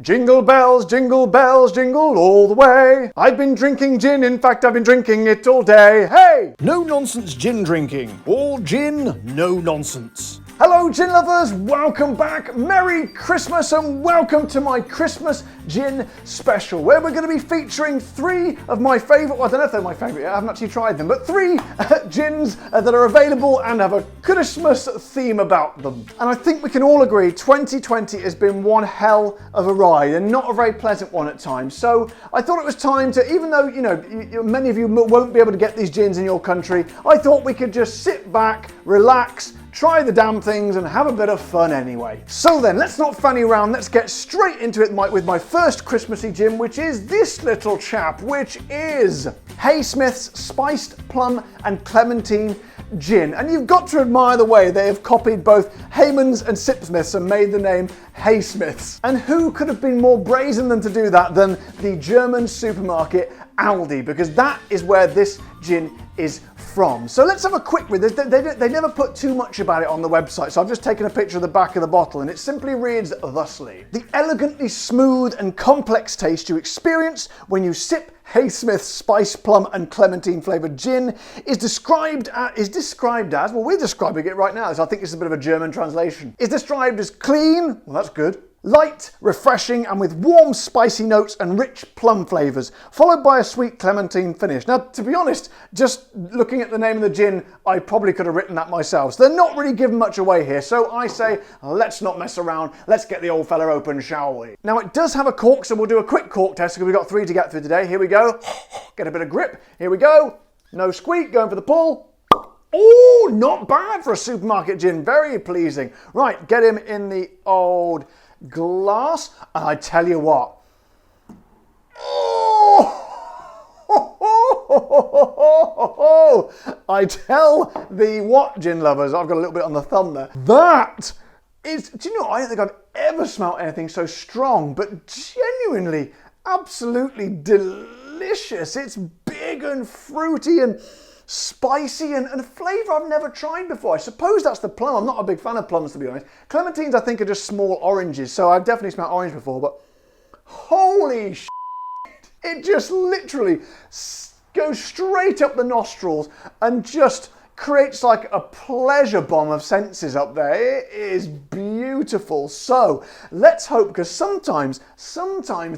Jingle bells, jingle all the way. I've been drinking gin, in fact I've been drinking it all day. Hey! No nonsense gin drinking. All gin, no nonsense. Hello gin lovers, welcome back. Merry Christmas and welcome to my Christmas gin special, where we're going to be featuring three of my favourite, well, I don't know if they're my favourite yet, I haven't actually tried them, but three gins that are available and have a Christmas theme about them. And I think we can all agree 2020 has been one hell of a ride and not a very pleasant one at times. So I thought it was time to, even though, many of you won't be able to get these gins in your country, I thought we could just sit back, relax, try the damn things and have a bit of fun anyway. So then, let's not fanny around, let's get straight into it with my first Christmassy gin, which is this little chap, which is Haysmiths Spiced Plum and Clementine Gin. And you've got to admire the way they have copied both Haymans and Sipsmiths and made the name Haysmiths. And who could have been more brazen than to do that than the German supermarket Aldi, because that is where this gin is from. So let's have a quick read. They never put too much about it on the website, so I've just taken a picture of the back of the bottle and it simply reads thusly. The elegantly smooth and complex taste you experience when you sip Haysmiths Spice Plum and Clementine flavoured gin is described as, well, we're describing it right now, so I think it's a bit of a German translation, is described as clean, well that's good, light, refreshing, and with warm, spicy notes and rich plum flavours, followed by a sweet clementine finish. Now, to be honest, just looking at the name of the gin, I probably could have written that myself. So they're not really giving much away here. So I say, let's not mess around. Let's get the old fella open, shall we? Now, it does have a cork, so we'll do a quick cork test because we've got 3 to get through today. Here we go. Get a bit of grip. Here we go. No squeak, going for the pull. Oh, not bad for a supermarket gin. Very pleasing. Right, get him in the old glass, and I tell you what, I tell the what, gin lovers, I've got a little bit on the thumb there, that is, do you know, I don't think I've ever smelt anything so strong, but genuinely, absolutely delicious. It's big and fruity and spicy and a flavour I've never tried before. I suppose that's the plum. I'm not a big fan of plums, to be honest. Clementines, I think, are just small oranges, so I've definitely smelled orange before, but holy shit, it just literally goes straight up the nostrils and just creates like a pleasure bomb of senses up there. It is beautiful. So let's hope, because sometimes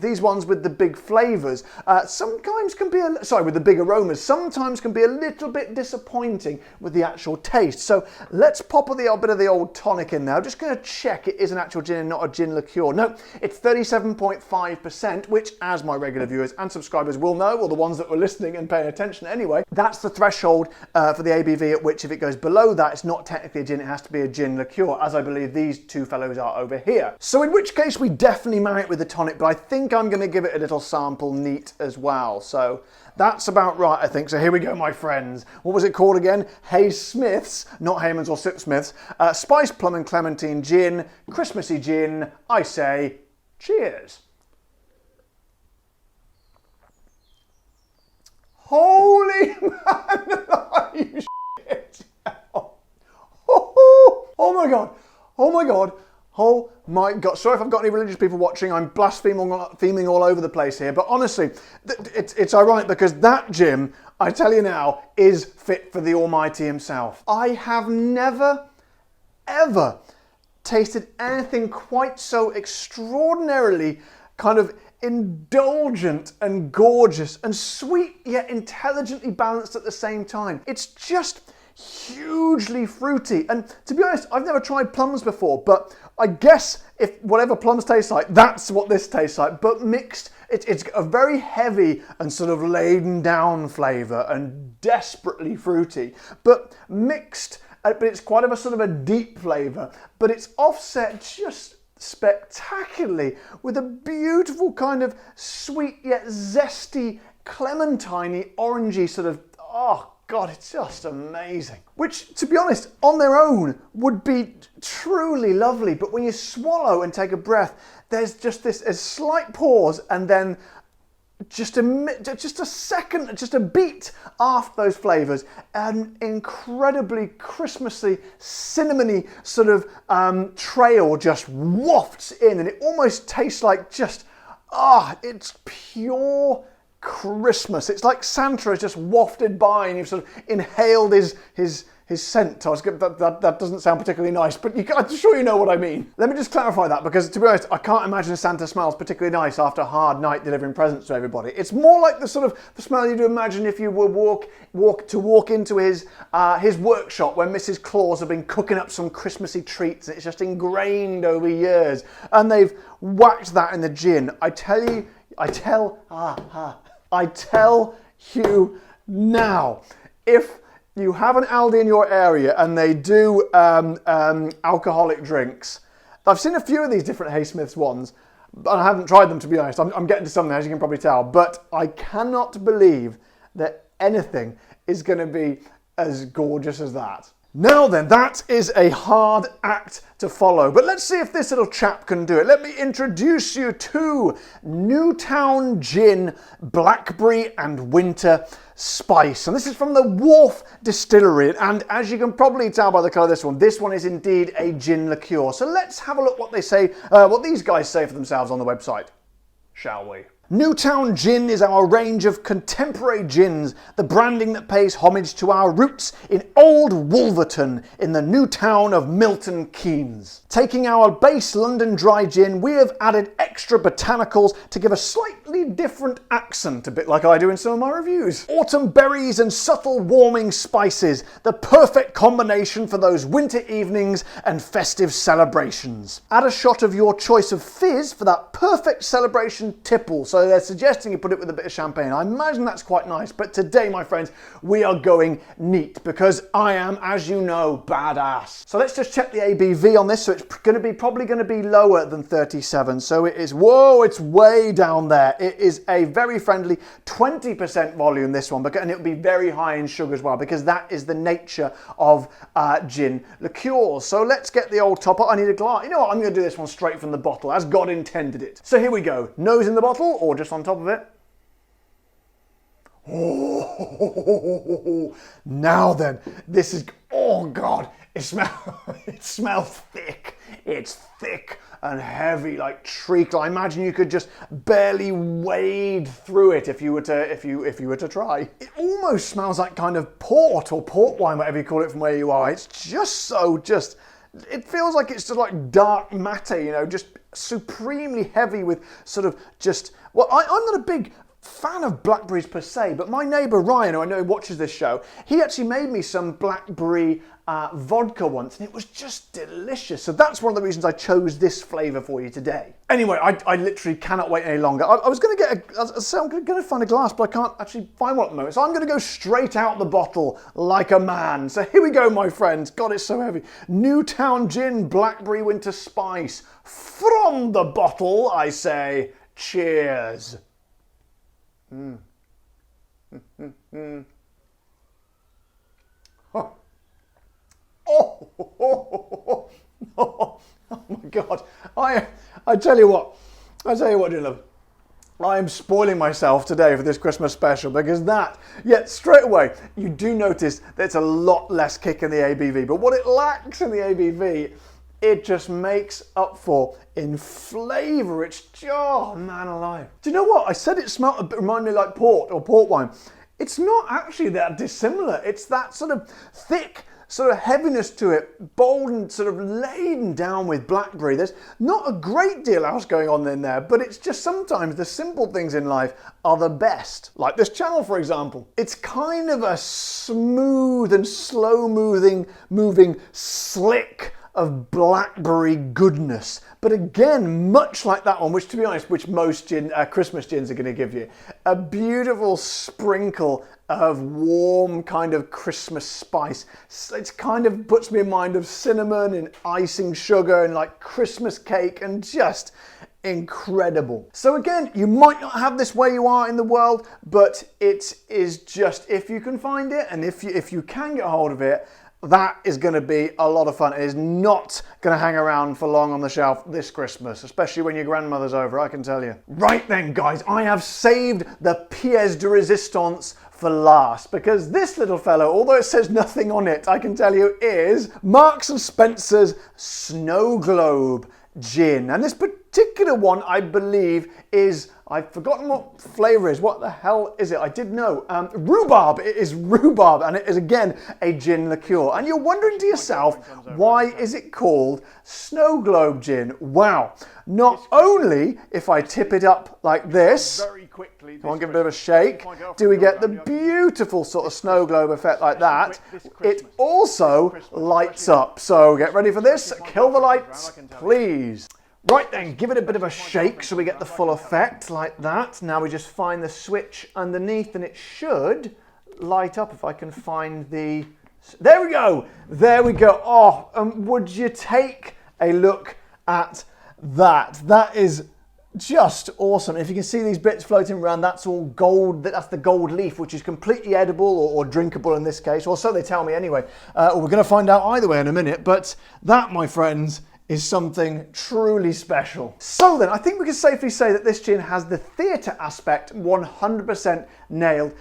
these ones with the big flavours, sometimes can be with the big aromas, sometimes can be a little bit disappointing with the actual taste. So let's pop a bit of the old tonic in there. I'm just going to check it is an actual gin and not a gin liqueur. No, it's 37.5%, which, as my regular viewers and subscribers will know, or the ones that were listening and paying attention anyway, that's the threshold for the ABV at which, if it goes below that, it's not technically a gin, it has to be a gin liqueur, as I believe these two fellows are over here. So in which case we definitely marry it with the tonic, but I think I'm going to give it a little sample neat as well. So that's about right, I think. So here we go, my friends. What was it called again? Haysmiths, not Haymans or Sipsmiths. Spiced Plum and Clementine Gin, Christmassy gin. I say cheers. Holy man, are you shit? Oh my god, oh my god, oh my god. Sorry if I've got any religious people watching, I'm blaspheming all over the place here, but honestly, it's ironic because that gin, I tell you now, is fit for the Almighty himself. I have never, ever tasted anything quite so extraordinarily kind of indulgent and gorgeous and sweet yet intelligently balanced at the same time. It's just hugely fruity, and to be honest, I've never tried plums before, but I guess if whatever plums taste like, that's what this tastes like, but mixed. It's a very heavy and sort of laden down flavour and desperately fruity, but mixed, but it's quite of a sort of a deep flavour, but it's offset just spectacularly with a beautiful kind of sweet yet zesty, clementine-y, orangey sort of, oh God, it's just amazing. Which, to be honest, on their own would be truly lovely, but when you swallow and take a breath, there's just this a slight pause and then just a second, just a beat after those flavours, an incredibly Christmassy, cinnamony sort of trail just wafts in, and it almost tastes like just, it's pure Christmas. It's like Santa has just wafted by and you've sort of inhaled his scent. That doesn't sound particularly nice, but I'm sure you know what I mean. Let me just clarify that, because to be honest, I can't imagine Santa smells particularly nice after a hard night delivering presents to everybody. It's more like the smell you'd imagine if you were walk into his workshop where Mrs. Claus have been cooking up some Christmassy treats and it's just ingrained over years, and they've whacked that in the gin. I tell you now, if you have an Aldi in your area and they do alcoholic drinks, I've seen a few of these different Haysmiths ones, but I haven't tried them, to be honest. I'm getting to some there, as you can probably tell, but I cannot believe that anything is going to be as gorgeous as that. Now then, that is a hard act to follow, but let's see if this little chap can do it. Let me introduce you to Newtown Gin Blackberry and Winter Spice. And this is from the Wharf Distillery, and as you can probably tell by the colour of this one is indeed a gin liqueur. So let's have a look what they say, what these guys say for themselves on the website, shall we? Newtown Gin is our range of contemporary gins, the branding that pays homage to our roots in old Wolverton in the new town of Milton Keynes. Taking our base London dry gin, we have added extra botanicals to give a slightly different accent, a bit like I do in some of my reviews. Autumn berries and subtle warming spices, the perfect combination for those winter evenings and festive celebrations. Add a shot of your choice of fizz for that perfect celebration tipple. So they're suggesting you put it with a bit of champagne. I imagine that's quite nice, but today, my friends, we are going neat because I am, as you know, badass. So let's just check the ABV on this. So it's probably going to be lower than 37. So it is, whoa, it's way down there. It is a very friendly 20% volume, this one, and it'll be very high in sugar as well, because that is the nature of gin liqueurs. So let's get the old topper. I need a glass. You know what? I'm going to do this one straight from the bottle, as God intended it. So here we go. Nose in the bottle, or just on top of it. Oh, now then, this is, oh God, it smells thick. It's thick and heavy, like treacle. I imagine you could just barely wade through it if you were to try. It almost smells like kind of port or port wine, whatever you call it from where you are. It's just it feels like it's just like dark matter, you know, just supremely heavy with sort of just, well, I'm not a big fan of blackberries per se, but my neighbour Ryan, who I know watches this show, he actually made me some blackberry vodka once, and it was just delicious. So that's one of the reasons I chose this flavour for you today. Anyway, I literally cannot wait any longer. I was going to get I'm going to find a glass, but I can't actually find one at the moment. So I'm going to go straight out the bottle like a man. So here we go, my friends. God, it's so heavy. Newtown Gin Blackberry Winter Spice. From the bottle, I say, cheers. Oh my God. I tell you what, dear love, I am spoiling myself today for this Christmas special, because yet straight away, you do notice that it's a lot less kick in the ABV, but what it lacks in the ABV, it just makes up for in flavour. It's just, oh man alive. Do you know what? I said it reminded me like port or port wine. It's not actually that dissimilar. It's that sort of thick, sort of heaviness to it, bold and sort of laden down with blackberry. There's not a great deal else going on in there, but it's just sometimes the simple things in life are the best. Like this channel, for example. It's kind of a smooth and slow-moving slick of blackberry goodness. But again, much like that one, which to be honest, which most Christmas gins are going to give you, a beautiful sprinkle of warm kind of Christmas spice. It kind of puts me in mind of cinnamon and icing sugar and like Christmas cake, and just incredible. So again, you might not have this where you are in the world, but it is just, if you can find it and if you can get hold of it, That is going to be a lot of fun. It is not going to hang around for long on the shelf this Christmas, especially when your grandmother's over, I can tell you. Right then, guys, I have saved the pièce de résistance for last, because this little fellow, although it says nothing on it, I can tell you is Marks and Spencer's Snow Globe Gin. And this particular one, I believe, is, I've forgotten what flavour is. What the hell is it? I did know. Rhubarb. It is rhubarb, and it is again a gin liqueur. And you're wondering to yourself, why is it called Snow Globe Gin? Wow. Not only if I tip it up like this, come on, give it a bit of a shake, do we get the beautiful sort of snow globe effect like that, it also lights up. So get ready for this. Kill the lights, please. Right then, give it a bit of a shake so we get the full effect like that. Now we just find the switch underneath and it should light up if I can find the... There we go! There we go. Oh, would you take a look at that? That is just awesome. If you can see these bits floating around, that's all gold. That's the gold leaf, which is completely edible or drinkable in this case. Or so they tell me anyway. We're going to find out either way in a minute. But that, my friends, is something truly special. So then, I think we can safely say that this gin has the theatre aspect 100% nailed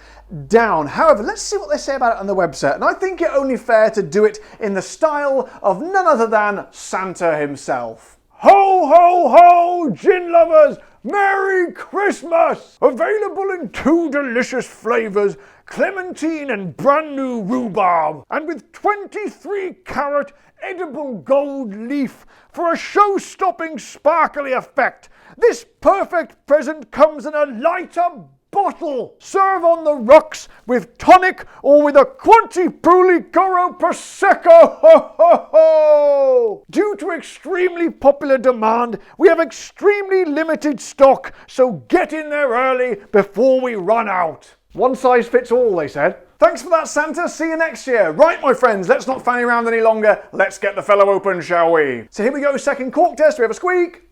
down. However, let's see what they say about it on the website. And I think it only fair to do it in the style of none other than Santa himself. Ho, ho, ho, gin lovers! Merry Christmas! Available in 2 delicious flavours, Clementine and brand new rhubarb. And with 23-carat edible gold leaf for a show-stopping sparkly effect. This perfect present comes in a lighter bottle. Serve on the rocks with tonic or with a Quantipuli Coro Prosecco. Ho, ho, ho! Due to extremely popular demand, we have extremely limited stock, so get in there early before we run out. One size fits all, they said. Thanks for that, Santa. See you next year. Right, my friends, let's not fanny around any longer. Let's get the fellow open, shall we? So here we go, second cork test. We have a squeak.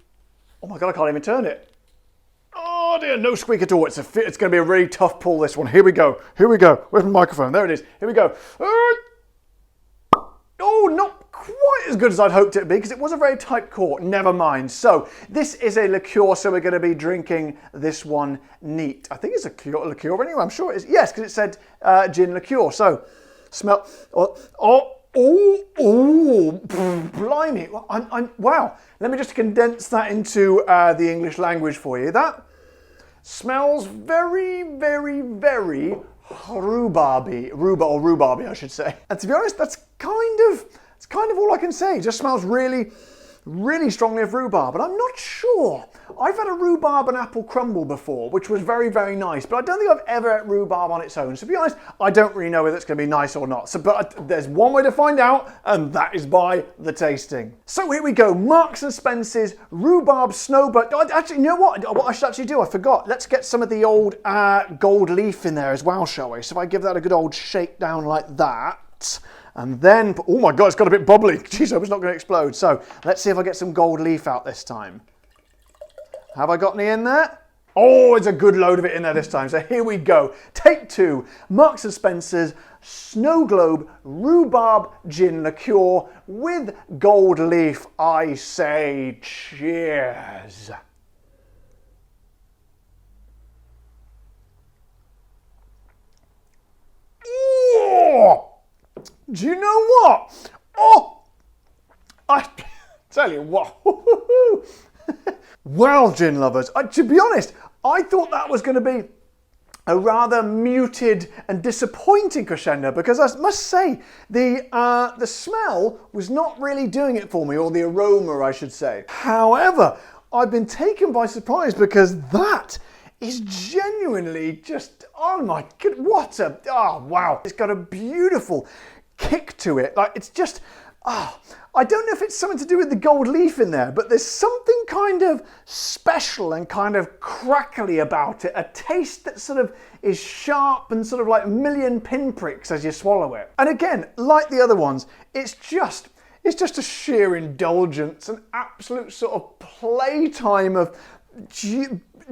Oh my God, I can't even turn it. Oh dear, no squeak at all. It's going to be a really tough pull, this one. Here we go. Here we go. Where's my microphone? There it is. Here we go. Oh, not quite as good as I'd hoped it'd be, because it was a very tight cork. Never mind. So this is a liqueur, so we're going to be drinking this one neat. I think it's a liqueur anyway. I'm sure it is. Yes, because it said gin liqueur. So smell. Blimey. Wow. Let me just condense that into the English language for you. That smells very, very, very rhubarby. Rhubarby, I should say. And to be honest, that's kind of all I can say. It just smells really, really strongly of rhubarb. And I'm not sure. I've had a rhubarb and apple crumble before, which was very, very nice. But I don't think I've ever had rhubarb on its own. So to be honest, I don't really know whether it's going to be nice or not. So, but there's one way to find out, and that is by the tasting. So here we go. Marks and Spencer's rhubarb snowbird. Actually, you know what I should actually do? I forgot. Let's get some of the old gold leaf in there as well, shall we? So if I give that a good old shake down like that. And then, oh my God, it's got a bit bubbly. Jeez, I hope it's not going to explode. So let's see if I get some gold leaf out this time. Have I got any in there? Oh, it's a good load of it in there this time. So here we go. Take 2. Marks and Spencer's Snow Globe Rhubarb Gin Liqueur with gold leaf. I say cheers. Oh! Do you know what? Oh! I tell you what. Well, gin lovers, to be honest, I thought that was going to be a rather muted and disappointing crescendo, because I must say the smell was not really doing it for me, or the aroma, I should say. However, I've been taken by surprise, because that is genuinely just, oh my God, what a, oh wow. It's got a beautiful kick to it. Like, it's just, I don't know if it's something to do with the gold leaf in there, but there's something kind of special and kind of crackly about it. A taste that sort of is sharp and sort of like a million pinpricks as you swallow it. And again, like the other ones, it's just a sheer indulgence, an absolute sort of playtime of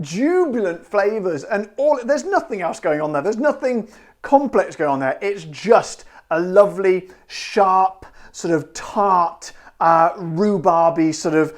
jubilant flavours, and there's nothing else going on there. There's nothing complex going on there. It's just a lovely, sharp, sort of tart, rhubarby sort of,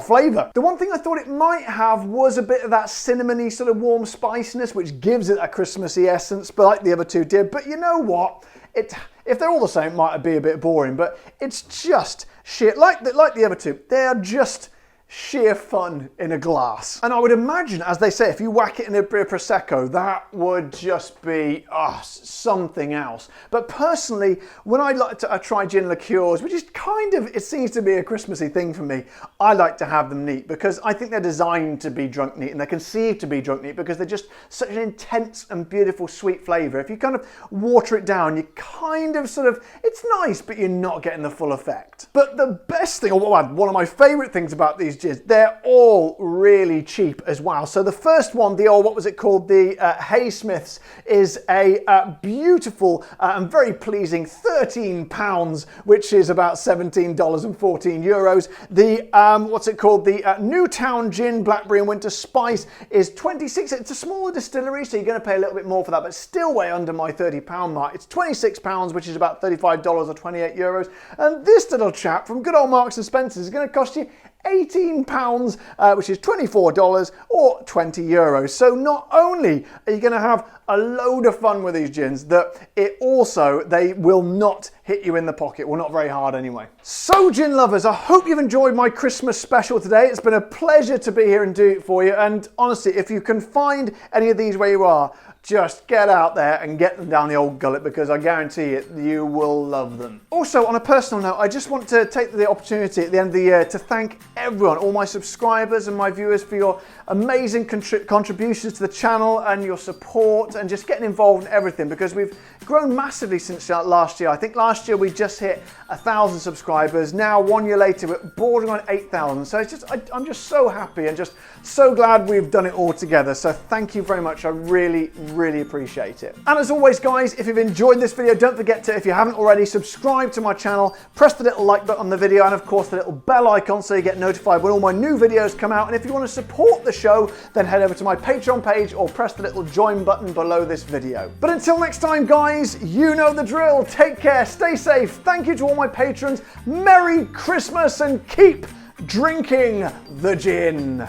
flavour. The one thing I thought it might have was a bit of that cinnamony sort of warm spiciness, which gives it a Christmassy essence, but like the other two did. But you know what? If they're all the same, it might be a bit boring, but it's just sheer, like the other two, they are just sheer fun in a glass. And I would imagine, as they say, if you whack it in a Prosecco, that would just be something else. But personally, when I like to try gin liqueurs, which is kind of, it seems to be a Christmassy thing for me, I like to have them neat because I think they're designed to be drunk neat and they're conceived to be drunk neat because they're just such an intense and beautiful sweet flavour. If you kind of water it down, you kind of sort of, it's nice, but you're not getting the full effect. But the best thing, or one of my favourite things about these gins, they're all really cheap as well. So the first one, the old, what was it called? The Haysmiths, is a beautiful and very pleasing £13, which is about €17.14. The, what's it called? The Newtown Gin, Blackberry and Winter Spice is 26. It's a smaller distillery, so you're going to pay a little bit more for that, but still way under my £30 mark. It's £26, which is about $35 or €28. And this little chap from good old Marks and Spencer's is going to cost you £18, which is $24 or €20. So not only are you going to have a load of fun with these gins, that they will not hit you in the pocket. Well, not very hard anyway. So gin lovers, I hope you've enjoyed my Christmas special today. It's been a pleasure to be here and do it for you. And honestly, if you can find any of these where you are, just get out there and get them down the old gullet because I guarantee it, you will love them. Also, on a personal note, I just want to take the opportunity at the end of the year to thank everyone, all my subscribers and my viewers for your amazing contributions to the channel and your support and just getting involved in everything because we've grown massively since last year. I think last year we just hit 1,000 subscribers. Now, 1 year later, we're bordering on 8,000. So it's just, I'm just so happy and just so glad we've done it all together. So thank you very much. I really appreciate it. And as always, guys, if you've enjoyed this video, don't forget to, if you haven't already, subscribe to my channel, press the little like button on the video, and of course the little bell icon so you get notified when all my new videos come out. And if you want to support the show, then head over to my Patreon page or press the little join button below this video. But until next time, guys, you know the drill. Take care, stay safe. Thank you to all my patrons. Merry Christmas and keep drinking the gin.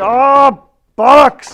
Oh, bollocks!